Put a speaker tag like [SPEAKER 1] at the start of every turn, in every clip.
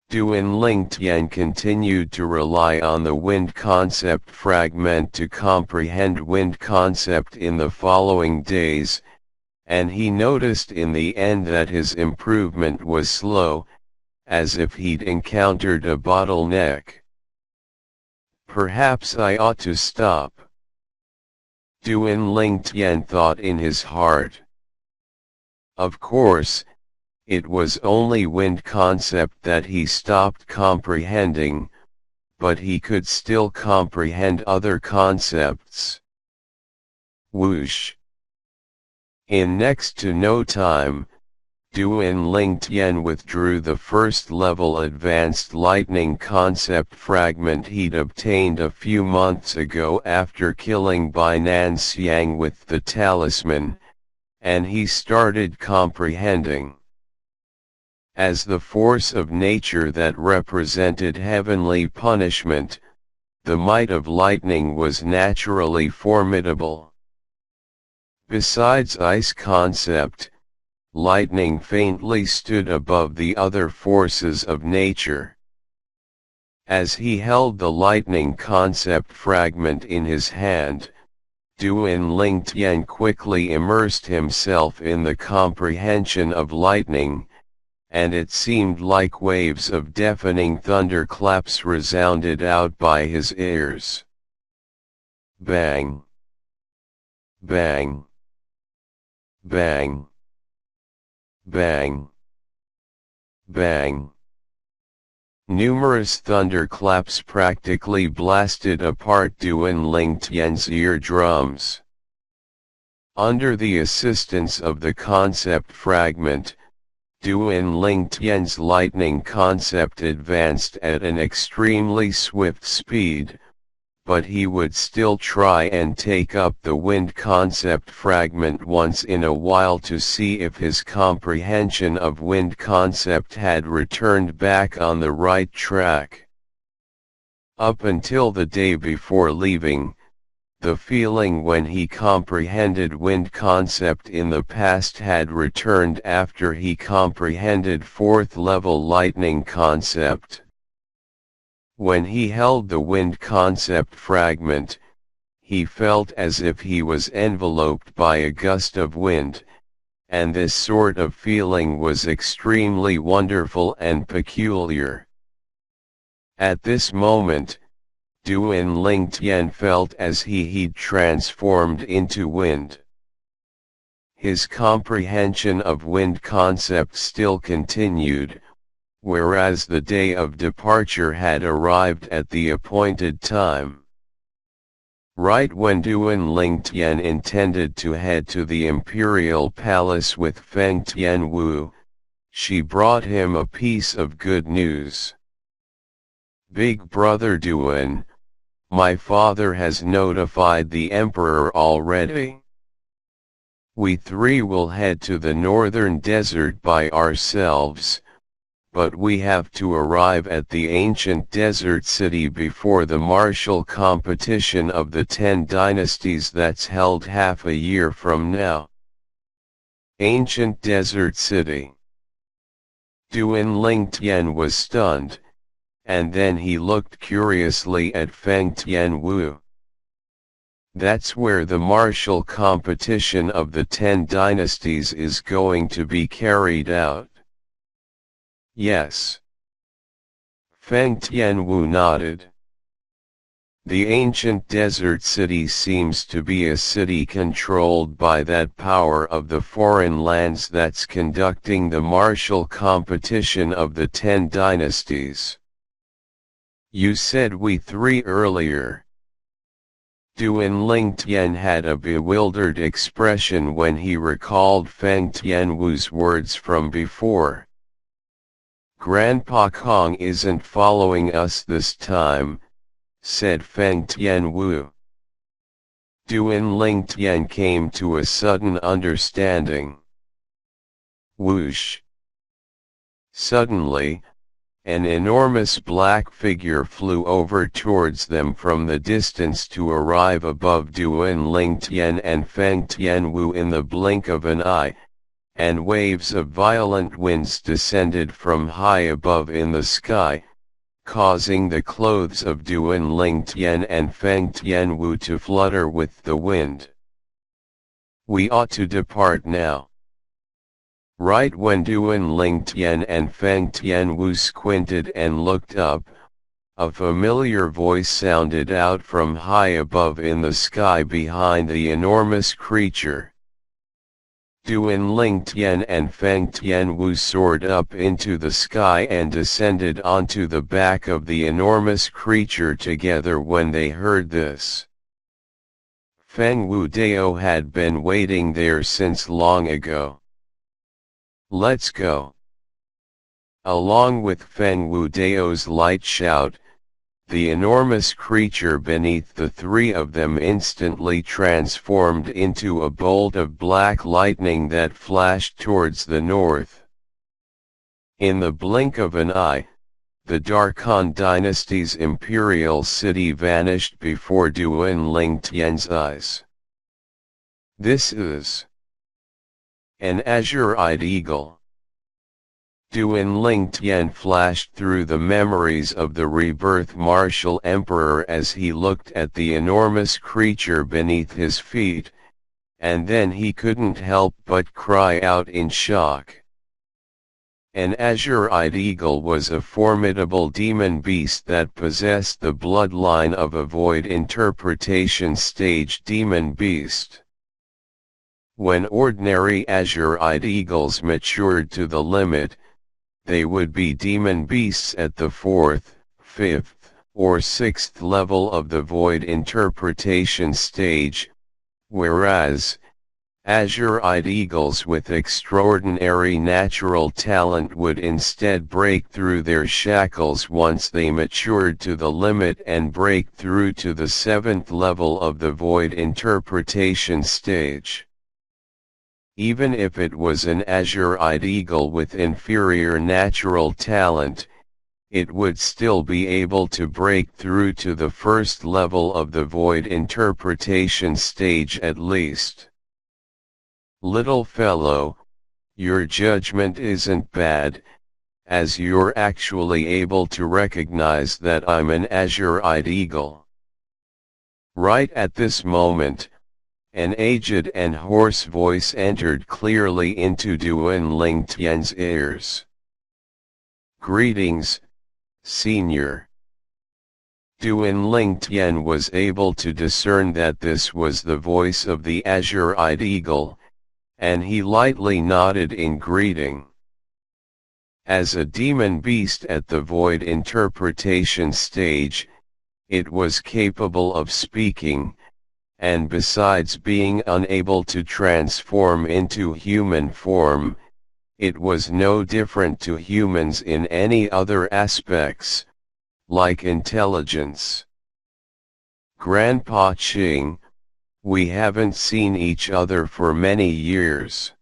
[SPEAKER 1] Duan Lingtian continued to rely on the wind concept fragment to comprehend wind concept in the following days, and he noticed in the end that his improvement was slow, as if he'd encountered a bottleneck. Perhaps I ought to stop, Duan Lingtian thought in his heart. Of course, it was only wind concept that he stopped comprehending, but he could still comprehend other concepts. Whoosh! In next to no time, Duan Lingtian withdrew the first level advanced lightning concept fragment he'd obtained a few months ago after killing Bai Nan Xiang with the talisman, and he started comprehending. As the force of nature that represented heavenly punishment, the might of lightning was naturally formidable. Besides ice concept, lightning faintly stood above the other forces of nature. As he held the lightning concept fragment in his hand, Duan Lingtian quickly immersed himself in the comprehension of lightning, and it seemed like waves of deafening thunderclaps resounded out by his ears. Bang! Bang! Bang! Bang! Bang! Numerous thunderclaps practically blasted apart Duan Lingtian's eardrums. Under the assistance of the concept fragment, Duan Lingtian's lightning concept advanced at an extremely swift speed, but he would still try and take up the wind concept fragment once in a while to see if his comprehension of wind concept had returned back on the right track. Up until the day before leaving, the feeling when he comprehended wind concept in the past had returned after he comprehended fourth level lightning concept. When he held the wind concept fragment, he felt as if he was enveloped by a gust of wind, and this sort of feeling was extremely wonderful and peculiar. At this moment, Duan Lingtian felt as he'd transformed into wind. His comprehension of wind concept still continued, whereas the day of departure had arrived at the appointed time. Right when Duan Lingtian intended to head to the imperial palace with Feng Tianwu, she brought him a piece of good news. Big brother Duan, my father has notified the emperor already. We three will head to the northern desert by ourselves, but we have to arrive at the ancient desert city before the martial competition of the 10 dynasties that's held half a year from now. Ancient desert city. Duan Lingtian was stunned, and then he looked curiously at Feng Tianwu. That's where the martial competition of the 10 dynasties is going to be carried out. Yes. Feng Tianwu nodded. The ancient desert city seems to be a city controlled by that power of the foreign lands that's conducting the martial competition of the 10 dynasties. You said we three earlier. Duan Lingtian had a bewildered expression when he recalled Feng Tianwu's words from before. Grandpa Kong isn't following us this time, said Feng Tianwu. Duan Lingtian came to a sudden understanding. Whoosh! Suddenly, an enormous black figure flew over towards them from the distance to arrive above Duan Lingtian and Feng Tianwu in the blink of an eye, and waves of violent winds descended from high above in the sky, causing the clothes of Duan Ling Tian and Feng Tianwu to flutter with the wind. "We ought to depart now." Right when Duan Ling Tian and Feng Tianwu squinted and looked up, a familiar voice sounded out from high above in the sky behind the enormous creature. Duan Ling Tian and Feng Tianwu soared up into the sky and descended onto the back of the enormous creature together when they heard this. Feng Wu Dao had been waiting there since long ago. "Let's go." Along with Feng Wu Dao's light shout, the enormous creature beneath the three of them instantly transformed into a bolt of black lightning that flashed towards the north. In the blink of an eye, the Darkhan dynasty's imperial city vanished before Duan Ling Tian's eyes. "This is an azure-eyed eagle." Duan Ling Tian flashed through the memories of the Rebirth Martial Emperor as he looked at the enormous creature beneath his feet, and then he couldn't help but cry out in shock. An azure-eyed eagle was a formidable demon beast that possessed the bloodline of a void interpretation stage demon beast. When ordinary azure-eyed eagles matured to the limit, they would be demon beasts at the 4th, 5th, or 6th level of the void interpretation stage, whereas, azure-eyed eagles with extraordinary natural talent would instead break through their shackles once they matured to the limit and break through to the 7th level of the void interpretation stage. Even if it was an azure-eyed eagle with inferior natural talent, it would still be able to break through to the 1st level of the void interpretation stage at least. "Little fellow, your judgment isn't bad, as you're actually able to recognize that I'm an azure-eyed eagle." Right at this moment, an aged and hoarse voice entered clearly into Duan Ling Tian's ears. "Greetings, Senior." Duan Ling Tian was able to discern that this was the voice of the azure-eyed eagle, and he lightly nodded in greeting. As a demon beast at the void interpretation stage, it was capable of speaking, and besides being unable to transform into human form, it was no different to humans in any other aspects, like intelligence. "Grandpa Qing, we haven't seen each other for many years."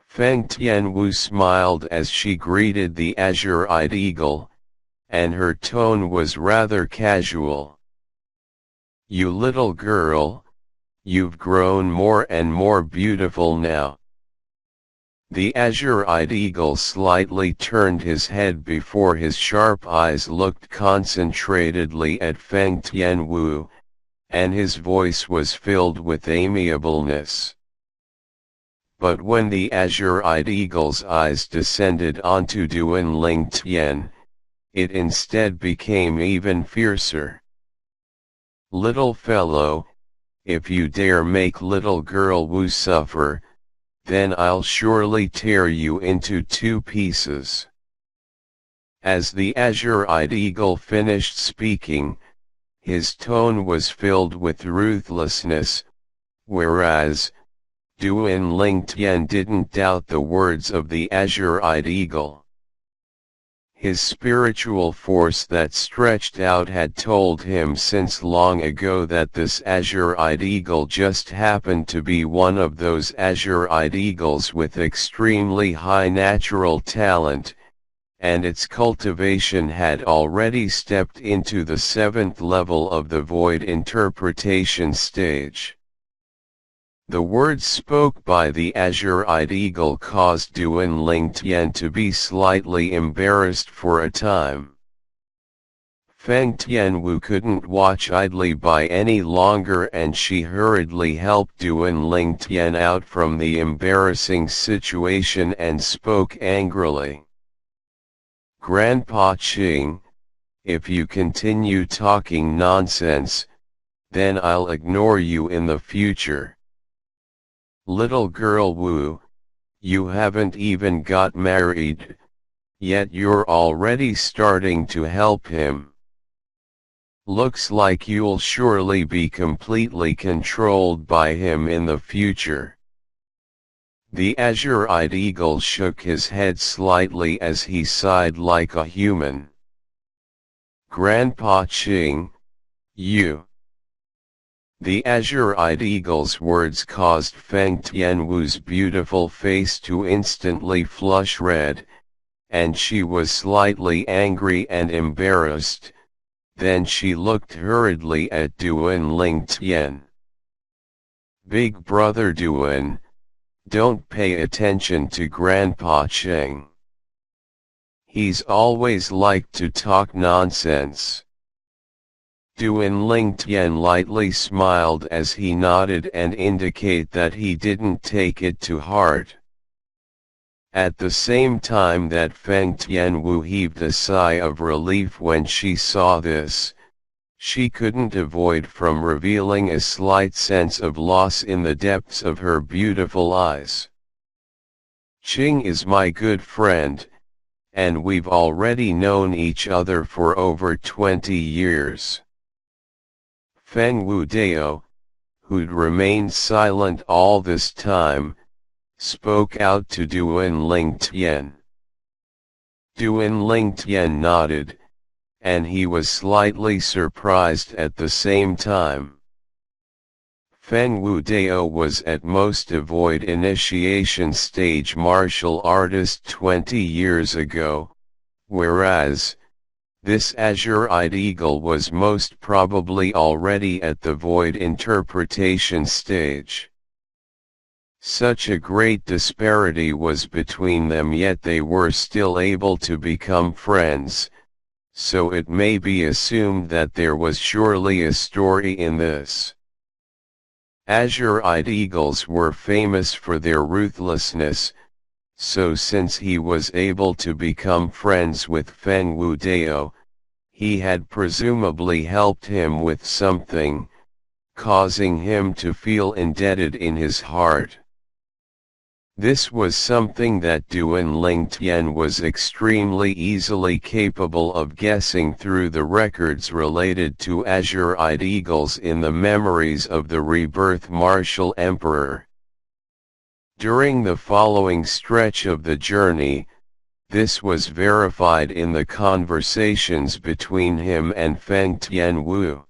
[SPEAKER 1] Feng Tianwu smiled as she greeted the azure-eyed eagle, and her tone was rather casual. "You little girl, you've grown more and more beautiful now." The azure-eyed eagle slightly turned his head before his sharp eyes looked concentratedly at Feng Tianwu, and his voice was filled with amiableness. But when the azure-eyed eagle's eyes descended onto Duan Ling Tian, it instead became even fiercer. "Little fellow, if you dare make little girl Wu suffer, then I'll surely tear you into 2 pieces." As the azure-eyed eagle finished speaking, his tone was filled with ruthlessness, whereas, Duan Ling Tian didn't doubt the words of the azure-eyed eagle. His spiritual force that stretched out had told him since long ago that this azure-eyed eagle just happened to be one of those azure-eyed eagles with extremely high natural talent, and its cultivation had already stepped into the 7th level of the void interpretation stage. The words spoke by the azure-eyed eagle caused Duan Lingtian to be slightly embarrassed for a time. Feng Tianwu couldn't watch idly by any longer, and she hurriedly helped Duan Lingtian out from the embarrassing situation and spoke angrily. "Grandpa Qing, if you continue talking nonsense, then I'll ignore you in the future. Little girl Wu, you haven't even got married, yet you're already starting to help him. Looks like you'll surely be completely controlled by him in the future." The azure-eyed eagle shook his head slightly as he sighed like a human. "Grandpa Qing, you..." The azure-eyed eagle's words caused Feng Tianwu's beautiful face to instantly flush red, and she was slightly angry and embarrassed. Then she looked hurriedly at Duan Lingtian. "Big brother Duan, don't pay attention to Grandpa Qing. He's always liked to talk nonsense." Duan Lingtian lightly smiled as he nodded and indicate that he didn't take it to heart. At the same time that Feng Tianwu heaved a sigh of relief when she saw this, she couldn't avoid from revealing a slight sense of loss in the depths of her beautiful eyes. "Qing is my good friend, and we've already known each other for over 20 years. Feng Wu Dao, who'd remained silent all this time, spoke out to Duan Lingtian. Duan Lingtian nodded, and he was slightly surprised at the same time. Feng Wu Dao was at most a void initiation stage martial artist 20 years ago, whereas, this azure-eyed eagle was most probably already at the void interpretation stage. Such a great disparity was between them, yet they were still able to become friends, so it may be assumed that there was surely a story in this. Azure-eyed eagles were famous for their ruthlessness, so since he was able to become friends with Feng Wu Dao, he had presumably helped him with something, causing him to feel indebted in his heart. This was something that Duan Lingtian was extremely easily capable of guessing through the records related to azure-eyed eagles in the memories of the Rebirth Martial Emperor. During the following stretch of the journey, this was verified in the conversations between him and Feng Tianwu.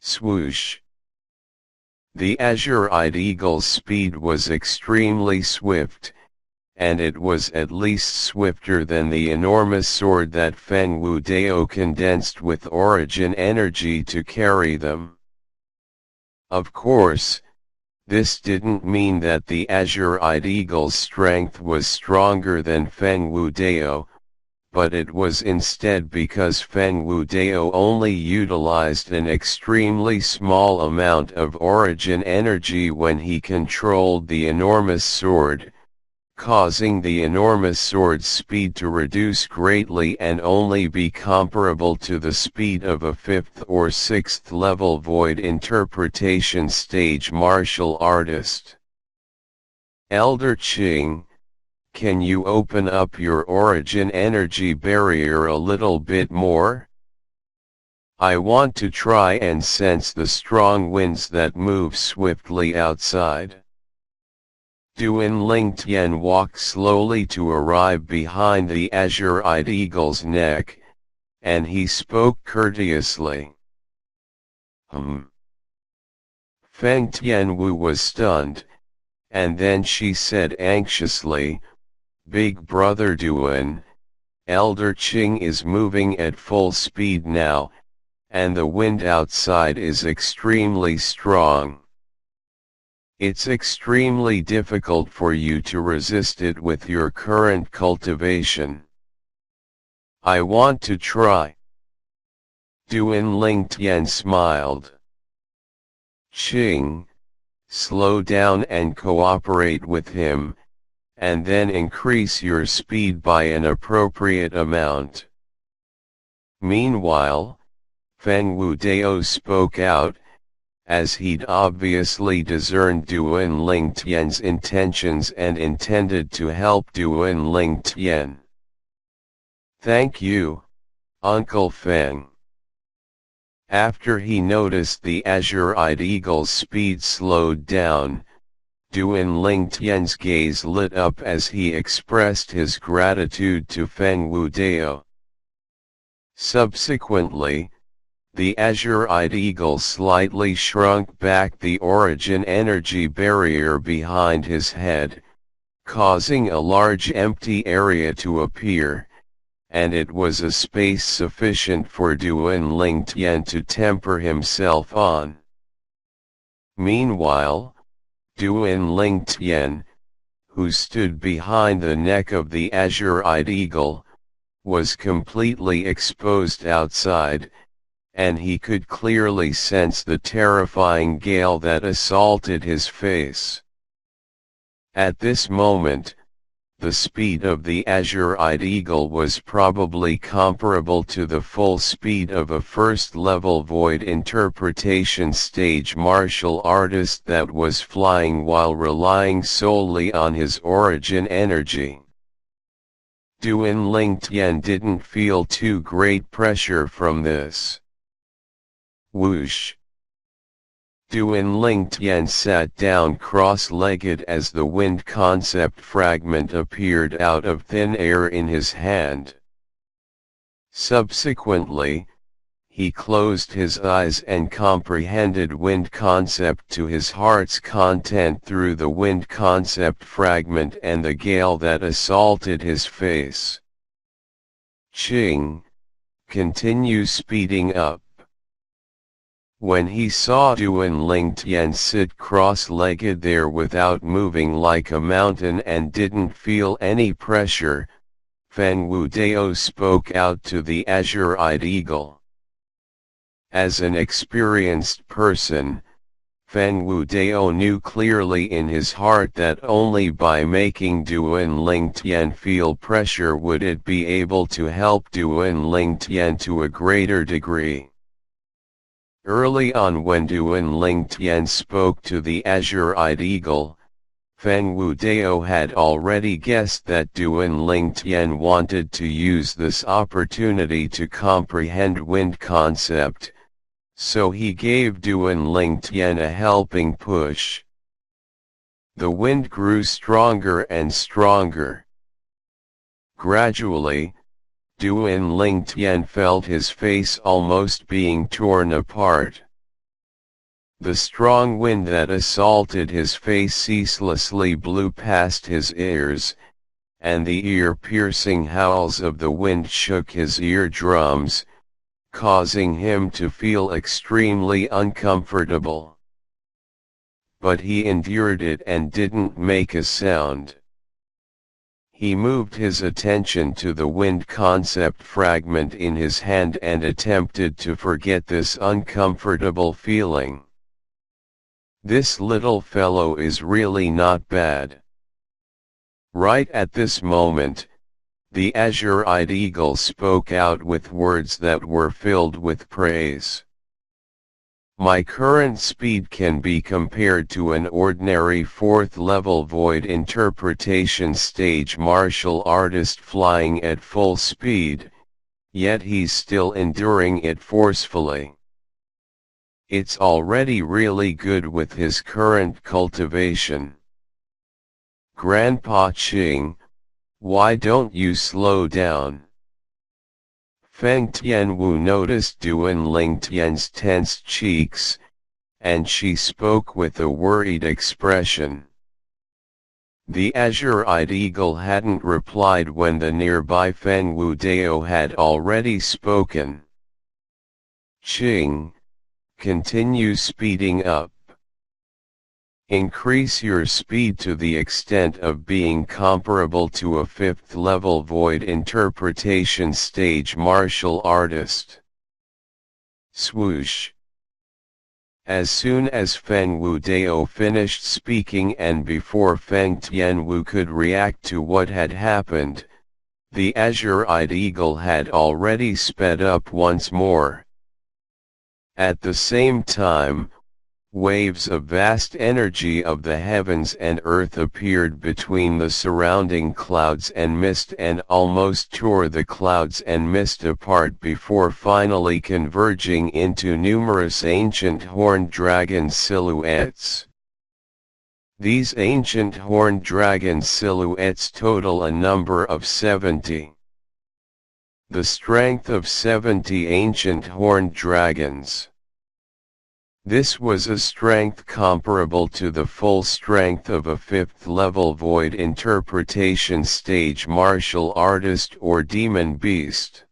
[SPEAKER 1] Swoosh! The azure-eyed eagle's speed was extremely swift, and it was at least swifter than the enormous sword that Feng Wu Dao condensed with origin energy to carry them. Of course, this didn't mean that the azure-eyed eagle's strength was stronger than Feng Wu Dao, but it was instead because Feng Wu Dao only utilized an extremely small amount of origin energy when he controlled the enormous sword, causing the enormous sword's speed to reduce greatly and only be comparable to the speed of a 5th or 6th level void interpretation stage martial artist. Elder Qing, can you open up your origin energy barrier a little bit more? I want to try and sense the strong winds that move swiftly outside. Duan Lingtian walked slowly to arrive behind the azure-eyed eagle's neck, and he spoke courteously. Feng Tianwu was stunned, and then she said anxiously, "Big brother Duan, Elder Qing is moving at full speed now, and the wind outside is extremely strong." It's extremely difficult for you to resist it with your current cultivation. I want to try. Duan Ling Tian smiled. Qing, slow down and cooperate with him, and then increase your speed by an appropriate amount. Meanwhile, Feng Wudao spoke out, as he'd obviously discerned Duan Ling Tian's intentions and intended to help Duan Ling Tian. Thank you, Uncle Feng. After he noticed the azure-eyed eagle's speed slowed down, Duan Ling Tian's gaze lit up as he expressed his gratitude to Feng Wudao. Subsequently, the azure-eyed eagle slightly shrunk back the origin energy barrier behind his head, causing a large empty area to appear, and it was a space sufficient for Duan Ling Tian to temper himself on. Meanwhile, Duan Ling Tian, who stood behind the neck of the azure-eyed eagle, was completely exposed outside, and he could clearly sense the terrifying gale that assaulted his face. At this moment, the speed of the azure-eyed eagle was probably comparable to the full speed of a first-level void interpretation stage martial artist that was flying while relying solely on his origin energy. Duan Ling Tian didn't feel too great pressure from this. Whoosh! Duan Ling Tian sat down cross-legged as the wind concept fragment appeared out of thin air in his hand. Subsequently, he closed his eyes and comprehended wind concept to his heart's content through the wind concept fragment and the gale that assaulted his face. Qing, continue speeding up. When he saw Duan Ling Tian sit cross-legged there without moving like a mountain and didn't feel any pressure, Feng Wudao spoke out to the azure-eyed eagle. As an experienced person, Feng Wudao knew clearly in his heart that only by making Duan Ling Tian feel pressure would it be able to help Duan Ling Tian to a greater degree. Early on when Duan Ling Tian spoke to the azure-eyed eagle, Feng Wudao had already guessed that Duan Ling Tian wanted to use this opportunity to comprehend wind concept, so he gave Duan Ling Tian a helping push. The wind grew stronger and stronger. Gradually, Duan Ling Tian felt his face almost being torn apart. The strong wind that assaulted his face ceaselessly blew past his ears, and the ear-piercing howls of the wind shook his eardrums, causing him to feel extremely uncomfortable. But he endured it and didn't make a sound. He moved his attention to the wind concept fragment in his hand and attempted to forget this uncomfortable feeling. This little fellow is really not bad. Right at this moment, the azure-eyed eagle spoke out with words that were filled with praise. My current speed can be compared to an ordinary fourth-level void interpretation stage martial artist flying at full speed, yet he's still enduring it forcefully. It's already really good with his current cultivation. Grandpa Qing, why don't you slow down? Feng Tianwu noticed Duan Ling Tian's tense cheeks, and she spoke with a worried expression. The azure-eyed eagle hadn't replied when the nearby Feng Wudao had already spoken. Qing, continue speeding up. Increase your speed to the extent of being comparable to a 5th level void interpretation stage martial artist. Swoosh. As soon as Feng Wu Dao finished speaking and before Feng Tianwu could react to what had happened, the azure-eyed eagle had already sped up once more. At the same time, waves of vast energy of the heavens and earth appeared between the surrounding clouds and mist and almost tore the clouds and mist apart before finally converging into numerous ancient horned dragon silhouettes. These ancient horned dragon silhouettes total a number of 70. The strength of 70 ancient horned dragons. This was a strength comparable to the full strength of a 5th level void interpretation stage martial artist or demon beast.